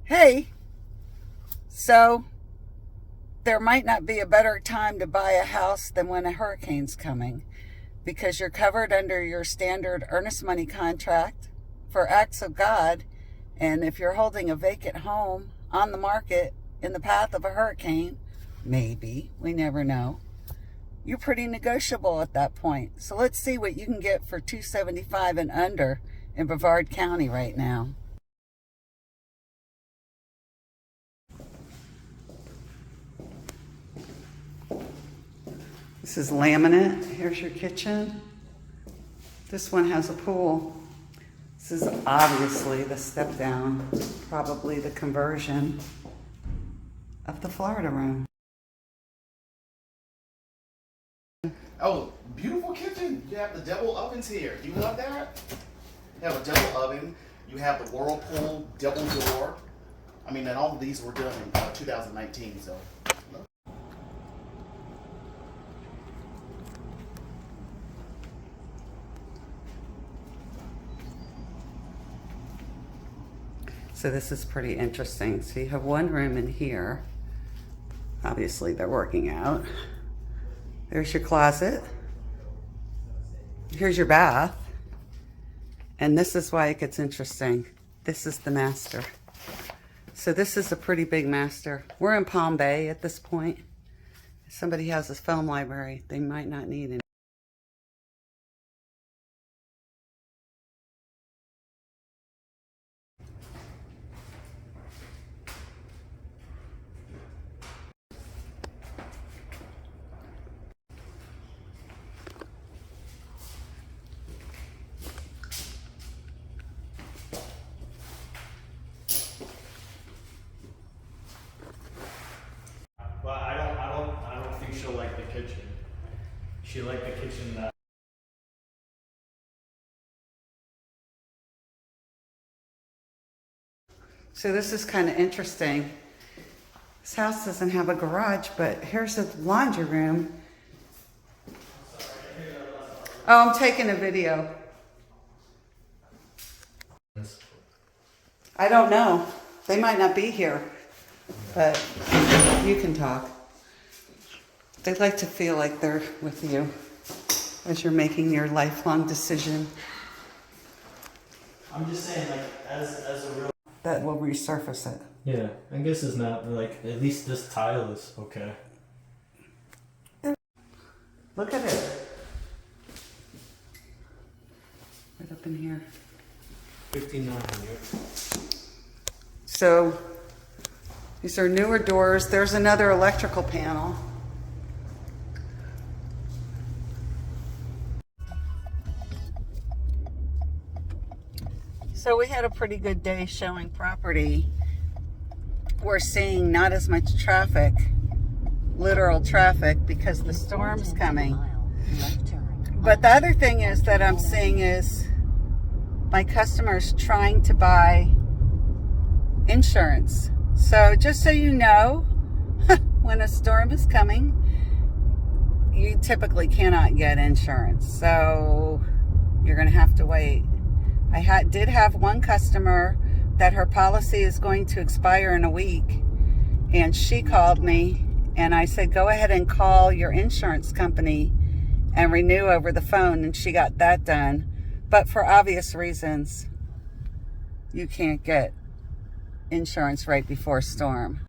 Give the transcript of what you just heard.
Hey, so there might not be a better time to buy a house than when a hurricane's coming, because you're covered under your standard earnest money contract for acts of God. And if you're holding a vacant home on the market in the path of a hurricane, maybe, we never know, you're pretty negotiable at that point. So let's see what you can get for $275 and under in Brevard County right now. This is laminate. Here's your kitchen. This one has a pool. This is obviously the step down, probably the conversion of the Florida room. Oh, beautiful kitchen. You have the double ovens here. Do you love that? You have a double oven. You have the Whirlpool double door. I mean, and all of these were done in 2019, so. So this is pretty interesting. So you have one room in here. Obviously they're working out. There's your closet. Here's your bath. And this is why it gets interesting. This is the master. So this is a pretty big master. We're in Palm Bay at this point. If somebody has a film library, they might not need it. But I don't think she'll like the kitchen. She liked the kitchen that. So this is kind of interesting. This house doesn't have a garage, but here's a laundry room. Oh, I'm taking a video. I don't know. They might not be here, but you can talk. They like to feel like they're with you as you're making your lifelong decision. I'm just saying, like, as a real. That will resurface it. Yeah, I guess it's not like, at least this tile is okay. Look at it. Right up in here. 5900. So these are newer doors. There's another electrical panel. So we had a pretty good day showing property. We're seeing not as much traffic, literal traffic, because the storm's coming. But the other thing is that I'm seeing is my customers trying to buy insurance. So just so you know, when a storm is coming, you typically cannot get insurance. So you're going to have to wait. I did have one customer that her policy is going to expire in a week, and she called me and I said, go ahead and call your insurance company and renew over the phone, and she got that done. But for obvious reasons, you can't get insurance right before storm.